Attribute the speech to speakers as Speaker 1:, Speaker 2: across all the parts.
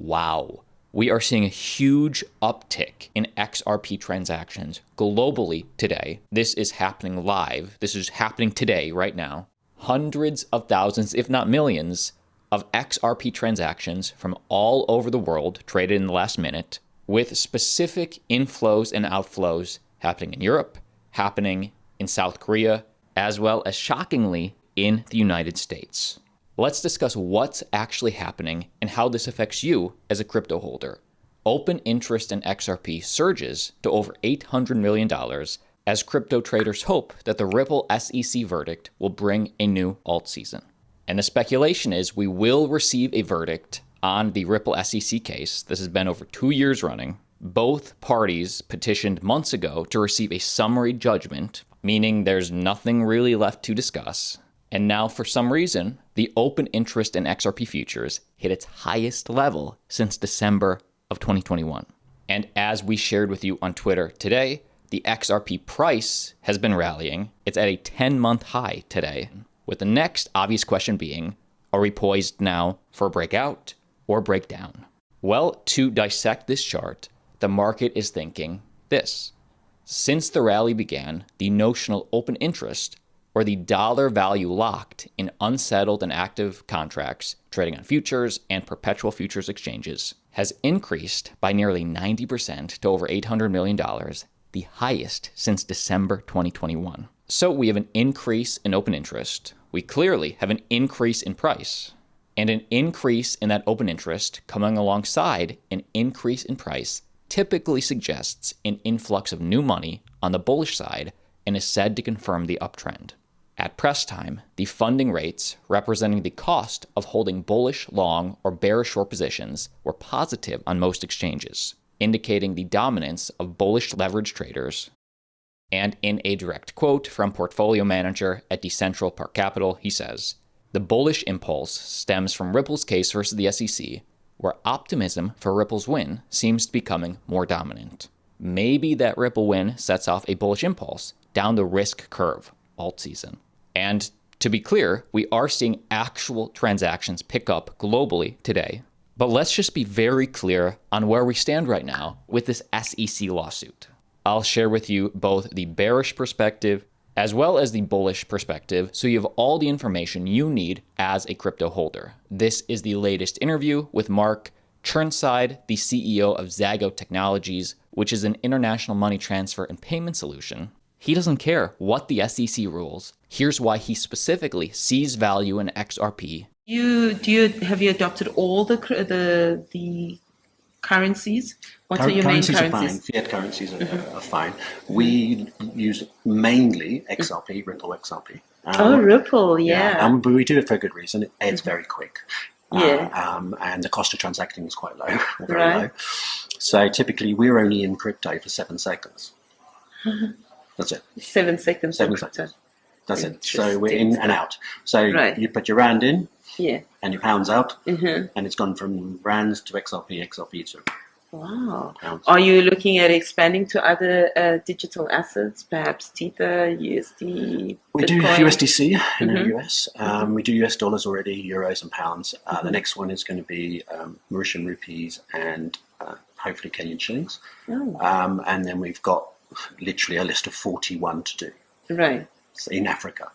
Speaker 1: Wow. We are seeing a huge uptick in XRP transactions globally today. This is happening live. This is happening today, right now. Hundreds of thousands, if not millions, of XRP transactions from all over the world traded in the last minute, with specific inflows and outflows happening in Europe, happening in South Korea, as well as, shockingly, in the United States. Let's discuss what's actually happening and how this affects you as a crypto holder. Open interest in XRP surges to over $800 million as crypto traders hope that the Ripple SEC verdict will bring a new alt season. And the speculation is we will receive a verdict on the Ripple SEC case. This has been over 2 years running. Both parties petitioned months ago to receive a summary judgment, meaning there's nothing really left to discuss. And now, for some reason, the open interest in XRP futures hit its highest level since December of 2021. And as we shared with you on Twitter today, the XRP price has been rallying. It's at a 10-month high today, with the next obvious question being, are we poised now for a breakout or breakdown? Well, to dissect this chart, the market is thinking this. Since the rally began, the notional open interest, or the dollar value locked in unsettled and active contracts trading on futures and perpetual futures exchanges, has increased by nearly 90% to over $800 million, the highest since December 2021. So we have an increase in open interest. We clearly have an increase in price. And an increase in that open interest coming alongside an increase in price typically suggests an influx of new money on the bullish side and is said to confirm the uptrend. At press time, the funding rates representing the cost of holding bullish, long, or bearish short positions were positive on most exchanges, indicating the dominance of bullish leverage traders. And in a direct quote from portfolio manager at Decentral Park Capital, he says, "The bullish impulse stems from Ripple's case versus the SEC, where optimism for Ripple's win seems to be becoming more dominant. Maybe that Ripple win sets off a bullish impulse down the risk curve, alt season." And to be clear, we are seeing actual transactions pick up globally today. But let's just be very clear on where we stand right now with this SEC lawsuit. I'll share with you both the bearish perspective as well as the bullish perspective, so you have all the information you need as a crypto holder. This is the latest interview with Mark Chirnside, the CEO of Zago Technologies, which is an international money transfer and payment solution. He doesn't care what the SEC rules. Here's why he specifically sees value in XRP.
Speaker 2: Have you adopted all the currencies? What are your main currencies?
Speaker 3: Are fine. Fiat currencies are fine. We use mainly XRP, Ripple XRP.
Speaker 2: Ripple, yeah.
Speaker 3: But we do it for a good reason. It's very quick. And the cost of transacting is quite low, or very low. So typically we're only in crypto for 7 seconds. That's it.
Speaker 2: 7 seconds.
Speaker 3: 7 seconds. That's it. So we're in and out. So you put your rand in, and your pounds out, and it's gone from rands to XRP, XRP to pounds.
Speaker 2: Are you looking at expanding to other digital assets, perhaps Tether, USD?
Speaker 3: We do USDC in the US. We do US dollars already, euros and pounds. The next one is going to be Mauritian rupees and hopefully Kenyan shillings. And then we've got literally a list of 41 to do.
Speaker 2: Right.
Speaker 3: In Africa.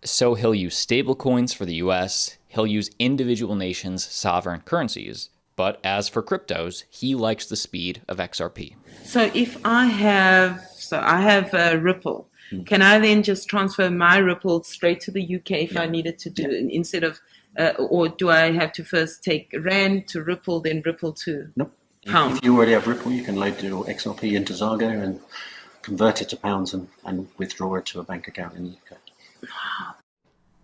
Speaker 1: So he'll use stablecoins for the US, he'll use individual nations' sovereign currencies, but as for cryptos, he likes the speed of XRP.
Speaker 2: So if I have Ripple, can I then just transfer my Ripple straight to the UK if I needed to do it instead of, or do I have to first take Rand to Ripple, then Ripple to pound?
Speaker 3: If you already have Ripple, you can load your XRP into Zago and convert it to pounds and withdraw it to a bank account in the UK.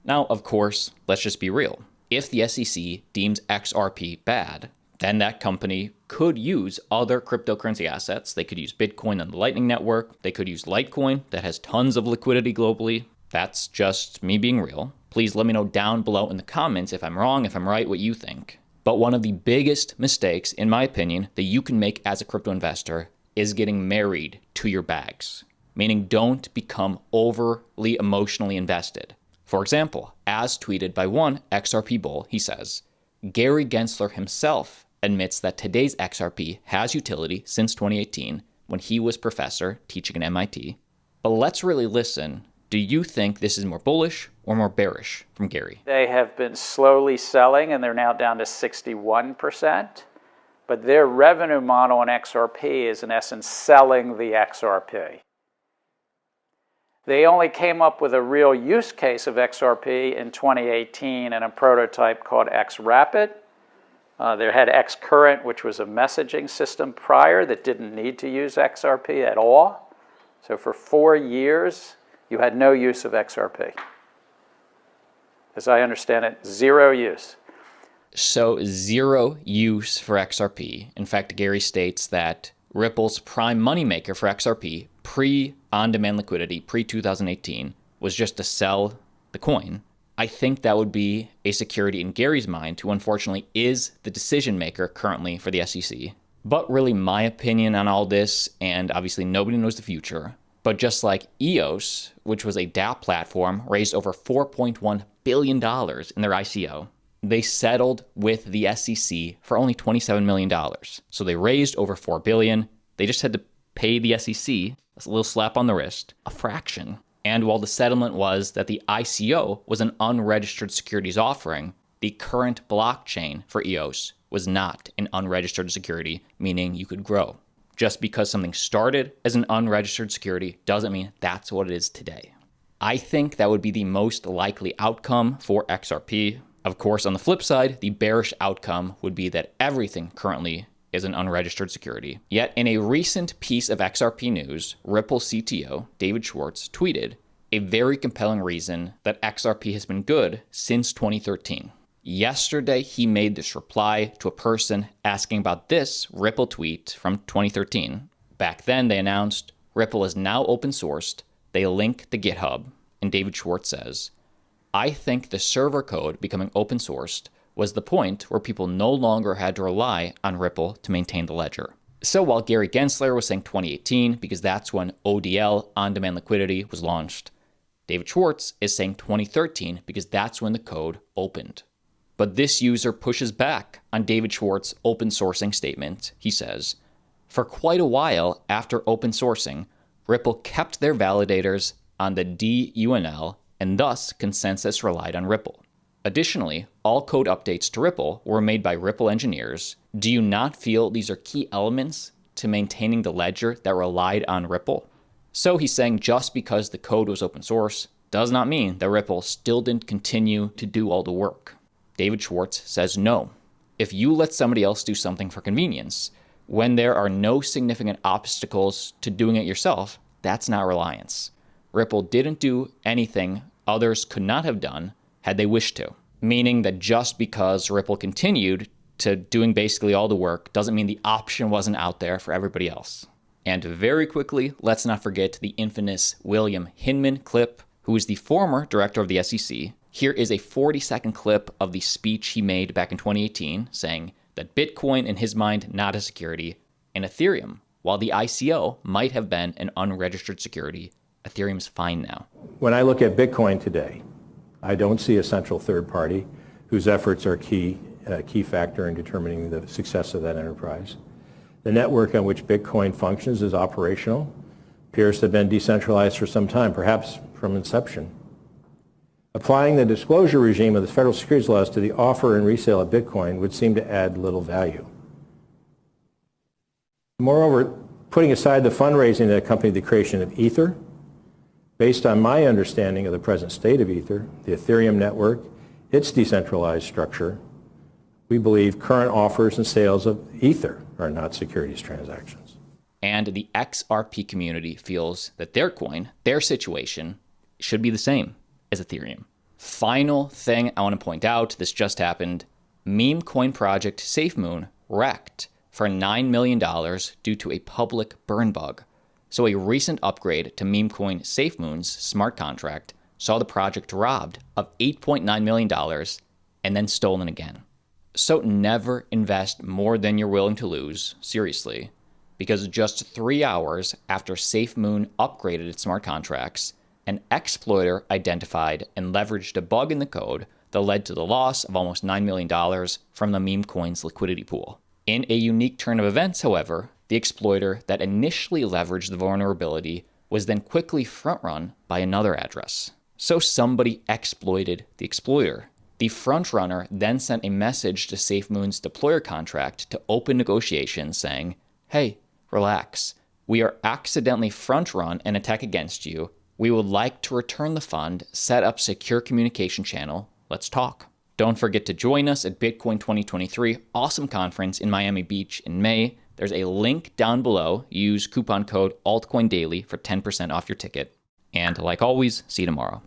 Speaker 1: Now, of course, let's just be real. If the SEC deems XRP bad, then that company could use other cryptocurrency assets. They could use Bitcoin on the Lightning Network. They could use Litecoin that has tons of liquidity globally. That's just me being real. Please let me know down below in the comments if I'm wrong, if I'm right, what you think. But one of the biggest mistakes, in my opinion, that you can make as a crypto investor is getting married to your bags. Meaning don't become overly emotionally invested. For example, as tweeted by one XRP bull, he says, Gary Gensler himself admits that today's XRP has utility since 2018 when he was professor teaching at MIT. But let's really listen. Do you think this is more bullish or more bearish from Gary?
Speaker 4: They have been slowly selling, and they're now down to 61%. But their revenue model in XRP is, in essence, selling the XRP. They only came up with a real use case of XRP in 2018 in a prototype called XRapid. They had XCurrent, which was a messaging system prior that didn't need to use XRP at all. So for 4 years, you had no use of XRP. As I understand it, zero use.
Speaker 1: So zero use for XRP. In fact, Gary states that Ripple's prime moneymaker for XRP, pre-on-demand liquidity, pre-2018, was just to sell the coin. I think that would be a security in Gary's mind, who unfortunately is the decision maker currently for the SEC. But really my opinion on all this, and obviously nobody knows the future, but just like EOS, which was a dApp platform, raised over $4.1 billion in their ICO, they settled with the SEC for only $27 million. So they raised over $4 billion. They just had to pay the SEC, a little slap on the wrist, a fraction. And while the settlement was that the ICO was an unregistered securities offering, the current blockchain for EOS was not an unregistered security, meaning you could grow. Just because something started as an unregistered security doesn't mean that's what it is today. I think that would be the most likely outcome for XRP. Of course, on the flip side, the bearish outcome would be that everything currently is an unregistered security. Yet in a recent piece of XRP News, Ripple CTO David Schwaartz tweeted a very compelling reason that XRP has been good since 2013. Yesterday, he made this reply to a person asking about this Ripple tweet from 2013. Back then, they announced Ripple is now open sourced. They link the GitHub, and David Schwaartz says, I think the server code becoming open sourced was the point where people no longer had to rely on Ripple to maintain the ledger. So while Gary Gensler was saying 2018 because that's when ODL, on-demand liquidity, was launched, David Schwaartz is saying 2013 because that's when the code opened. But this user pushes back on David Schwartz's open sourcing statement. He says, for quite a while after open sourcing, Ripple kept their validators on the DUNL, and thus consensus relied on Ripple. Additionally, all code updates to Ripple were made by Ripple engineers. Do you not feel these are key elements to maintaining the ledger that relied on Ripple? So he's saying just because the code was open source does not mean that Ripple still didn't continue to do all the work. David Schwartz says no. If you let somebody else do something for convenience, when there are no significant obstacles to doing it yourself, that's not reliance. Ripple didn't do anything others could not have done had they wished to, meaning that just because Ripple continued to doing basically all the work doesn't mean the option wasn't out there for everybody else. And very quickly, let's not forget the infamous William Hinman clip, who is the former director of the SEC. Here is a 40-second clip of the speech he made back in 2018 saying that Bitcoin, in his mind, not a security, and Ethereum, while the ICO might have been an unregistered security, Ethereum's fine now.
Speaker 5: When I look at Bitcoin today, I don't see a central third party whose efforts are a key factor in determining the success of that enterprise. The network on which Bitcoin functions is operational, appears to have been decentralized for some time, perhaps from inception. Applying the disclosure regime of the federal securities laws to the offer and resale of Bitcoin would seem to add little value. Moreover, putting aside the fundraising that accompanied the creation of Ether, based on my understanding of the present state of Ether, the Ethereum network, its decentralized structure, we believe current offers and sales of Ether are not securities transactions.
Speaker 1: And the XRP community feels that their coin, their situation, should be the same as Ethereum. Final thing I want to point out, this just happened. Meme coin project Safemoon wrecked for $9 million due to a public burn bug. So a recent upgrade to meme coin Safemoon's smart contract saw the project robbed of $8.9 million and then stolen again. So never invest more than you're willing to lose, seriously, because just 3 hours after Safemoon upgraded its smart contracts, an exploiter identified and leveraged a bug in the code that led to the loss of almost $9 million from the meme coin's liquidity pool. In a unique turn of events, however, the exploiter that initially leveraged the vulnerability was then quickly front-run by another address. So somebody exploited the exploiter. The front-runner then sent a message to Safemoon's deployer contract to open negotiations saying, hey, relax. We are accidentally front-run an attack against you. We would like to return the fund, set up secure communication channel. Let's talk. Don't forget to join us at Bitcoin 2023, awesome conference in Miami Beach in May. There's a link down below. Use coupon code ALTCOINDAILY for 10% off your ticket. And like always, see you tomorrow.